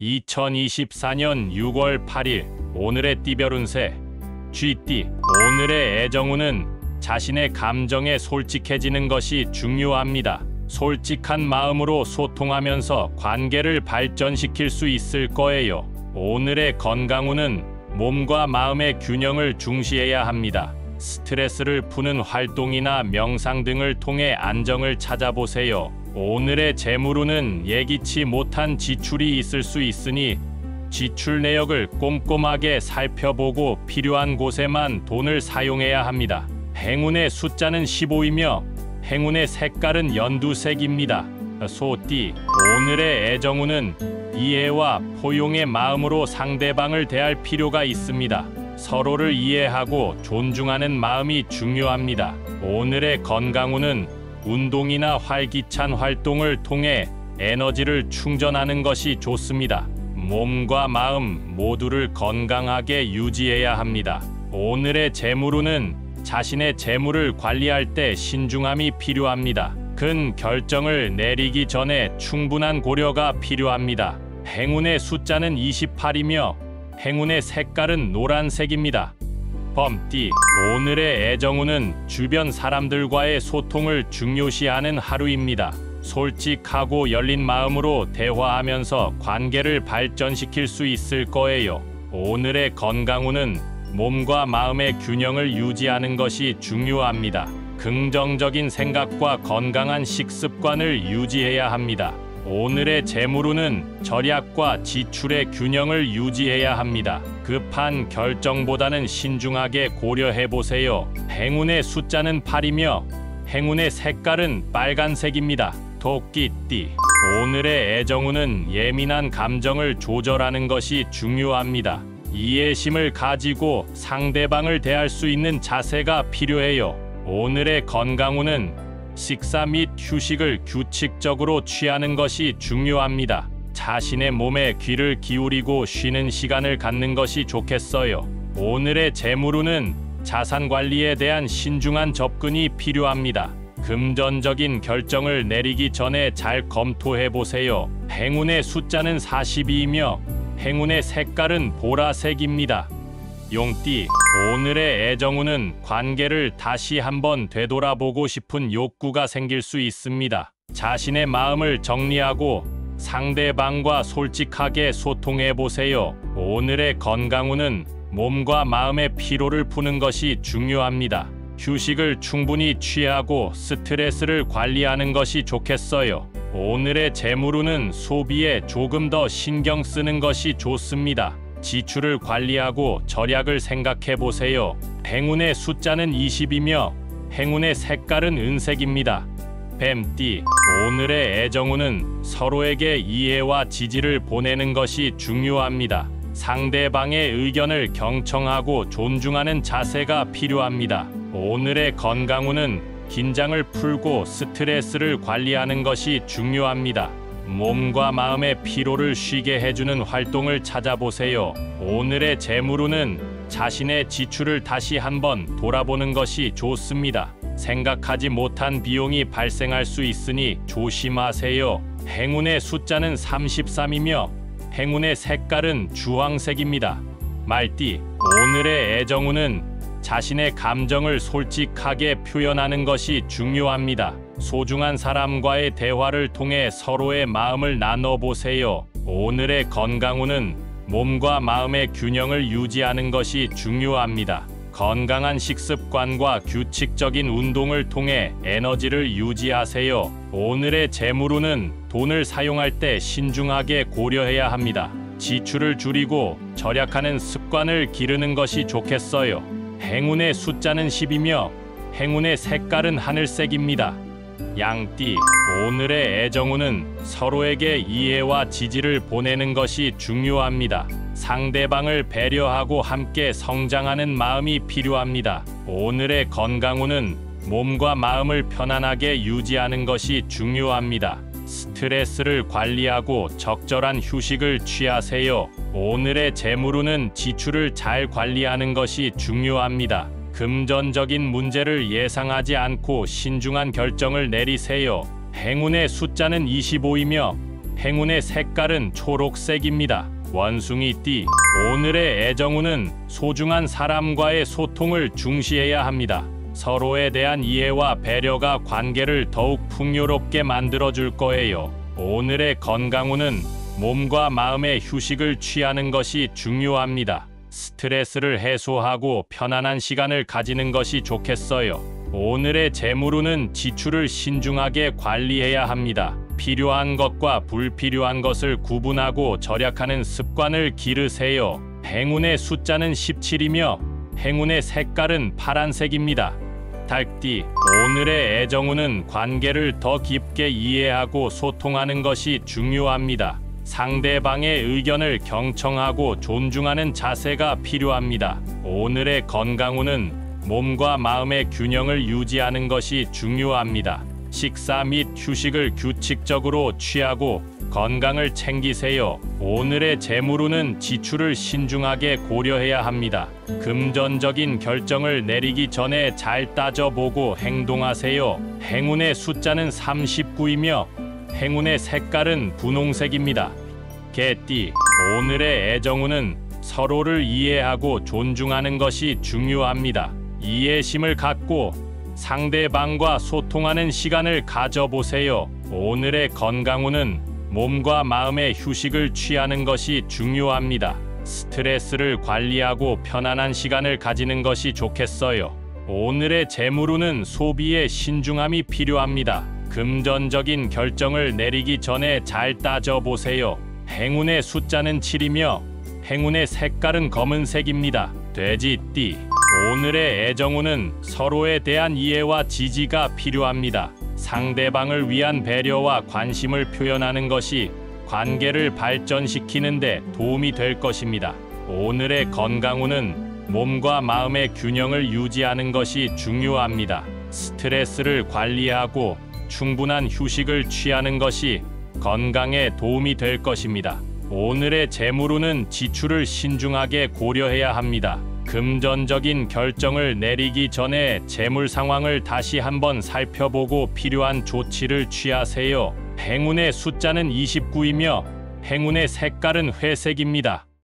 2024년 6월 8일 오늘의 띠별 운세 쥐띠. 오늘의 애정운은 자신의 감정에 솔직해지는 것이 중요합니다. 솔직한 마음으로 소통하면서 관계를 발전시킬 수 있을 거예요. 오늘의 건강운은 몸과 마음의 균형을 중시해야 합니다. 스트레스를 푸는 활동이나 명상 등을 통해 안정을 찾아보세요. 오늘의 재물운은 예기치 못한 지출이 있을 수 있으니 지출 내역을 꼼꼼하게 살펴보고 필요한 곳에만 돈을 사용해야 합니다. 행운의 숫자는 15이며 행운의 색깔은 연두색입니다. 소띠. 오늘의 애정운은 이해와 포용의 마음으로 상대방을 대할 필요가 있습니다. 서로를 이해하고 존중하는 마음이 중요합니다. 오늘의 건강운은 운동이나 활기찬 활동을 통해 에너지를 충전하는 것이 좋습니다. 몸과 마음 모두를 건강하게 유지해야 합니다. 오늘의 재물운은 자신의 재물을 관리할 때 신중함이 필요합니다. 큰 결정을 내리기 전에 충분한 고려가 필요합니다. 행운의 숫자는 28이며 행운의 색깔은 노란색입니다. 범띠. 오늘의 애정운은 주변 사람들과의 소통을 중요시하는 하루입니다. 솔직하고 열린 마음으로 대화하면서 관계를 발전시킬 수 있을 거예요. 오늘의 건강운은 몸과 마음의 균형을 유지하는 것이 중요합니다. 긍정적인 생각과 건강한 식습관을 유지해야 합니다. 오늘의 재물운은 절약과 지출의 균형을 유지해야 합니다. 급한 결정보다는 신중하게 고려해보세요. 행운의 숫자는 8이며 행운의 색깔은 빨간색입니다. 토끼띠. 오늘의 애정운은 예민한 감정을 조절하는 것이 중요합니다. 이해심을 가지고 상대방을 대할 수 있는 자세가 필요해요. 오늘의 건강운은 식사 및 휴식을 규칙적으로 취하는 것이 중요합니다. 자신의 몸에 귀를 기울이고 쉬는 시간을 갖는 것이 좋겠어요. 오늘의 재물운은 자산 관리에 대한 신중한 접근이 필요합니다. 금전적인 결정을 내리기 전에 잘 검토해 보세요. 행운의 숫자는 42이며 행운의 색깔은 보라색입니다. 용띠. 오늘의 애정운은 관계를 다시 한번 되돌아보고 싶은 욕구가 생길 수 있습니다. 자신의 마음을 정리하고 상대방과 솔직하게 소통해 보세요. 오늘의 건강운은 몸과 마음의 피로를 푸는 것이 중요합니다. 휴식을 충분히 취하고 스트레스를 관리하는 것이 좋겠어요. 오늘의 재물운은 소비에 조금 더 신경 쓰는 것이 좋습니다. 지출을 관리하고 절약을 생각해 보세요. 행운의 숫자는 20이며 행운의 색깔은 은색입니다. 뱀띠. 오늘의 애정운은 서로에게 이해와 지지를 보내는 것이 중요합니다. 상대방의 의견을 경청하고 존중하는 자세가 필요합니다. 오늘의 건강운은 긴장을 풀고 스트레스를 관리하는 것이 중요합니다. 몸과 마음의 피로를 쉬게 해주는 활동을 찾아보세요. 오늘의 재물운은 자신의 지출을 다시 한번 돌아보는 것이 좋습니다. 생각하지 못한 비용이 발생할 수 있으니 조심하세요. 행운의 숫자는 33이며 행운의 색깔은 주황색입니다. 말띠. 오늘의 애정운은 자신의 감정을 솔직하게 표현하는 것이 중요합니다. 소중한 사람과의 대화를 통해 서로의 마음을 나눠보세요. 오늘의 건강운은 몸과 마음의 균형을 유지하는 것이 중요합니다. 건강한 식습관과 규칙적인 운동을 통해 에너지를 유지하세요. 오늘의 재물운은 돈을 사용할 때 신중하게 고려해야 합니다. 지출을 줄이고 절약하는 습관을 기르는 것이 좋겠어요. 행운의 숫자는 10이며 행운의 색깔은 하늘색입니다. 양띠. 오늘의 애정운은 서로에게 이해와 지지를 보내는 것이 중요합니다. 상대방을 배려하고 함께 성장하는 마음이 필요합니다. 오늘의 건강운은 몸과 마음을 편안하게 유지하는 것이 중요합니다. 스트레스를 관리하고 적절한 휴식을 취하세요. 오늘의 재물운은 지출을 잘 관리하는 것이 중요합니다. 금전적인 문제를 예상하지 않고 신중한 결정을 내리세요. 행운의 숫자는 25이며 행운의 색깔은 초록색입니다. 원숭이띠, 오늘의 애정운은 소중한 사람과의 소통을 중시해야 합니다. 서로에 대한 이해와 배려가 관계를 더욱 풍요롭게 만들어줄 거예요. 오늘의 건강운은 몸과 마음의 휴식을 취하는 것이 중요합니다. 스트레스를 해소하고 편안한 시간을 가지는 것이 좋겠어요. 오늘의 재물운은 지출을 신중하게 관리해야 합니다. 필요한 것과 불필요한 것을 구분하고 절약하는 습관을 기르세요. 행운의 숫자는 17이며 행운의 색깔은 파란색입니다. 닭띠, 오늘의 애정운은 관계를 더 깊게 이해하고 소통하는 것이 중요합니다. 상대방의 의견을 경청하고 존중하는 자세가 필요합니다. 오늘의 건강운은 몸과 마음의 균형을 유지하는 것이 중요합니다. 식사 및 휴식을 규칙적으로 취하고 건강을 챙기세요. 오늘의 재물운은 지출을 신중하게 고려해야 합니다. 금전적인 결정을 내리기 전에 잘 따져보고 행동하세요. 행운의 숫자는 39이며 행운의 색깔은 분홍색입니다. 개띠, 오늘의 애정운은 서로를 이해하고 존중하는 것이 중요합니다. 이해심을 갖고 상대방과 소통하는 시간을 가져보세요. 오늘의 건강운은 몸과 마음의 휴식을 취하는 것이 중요합니다. 스트레스를 관리하고 편안한 시간을 가지는 것이 좋겠어요. 오늘의 재물운은 소비에 신중함이 필요합니다. 금전적인 결정을 내리기 전에 잘 따져보세요. 행운의 숫자는 7이며 행운의 색깔은 검은색입니다. 돼지띠, 오늘의 애정운은 서로에 대한 이해와 지지가 필요합니다. 상대방을 위한 배려와 관심을 표현하는 것이 관계를 발전시키는 데 도움이 될 것입니다. 오늘의 건강운은 몸과 마음의 균형을 유지하는 것이 중요합니다. 스트레스를 관리하고 충분한 휴식을 취하는 것이 건강에 도움이 될 것입니다. 오늘의 재물운은 지출을 신중하게 고려해야 합니다. 금전적인 결정을 내리기 전에 재물 상황을 다시 한번 살펴보고 필요한 조치를 취하세요. 행운의 숫자는 29이며 행운의 색깔은 회색입니다.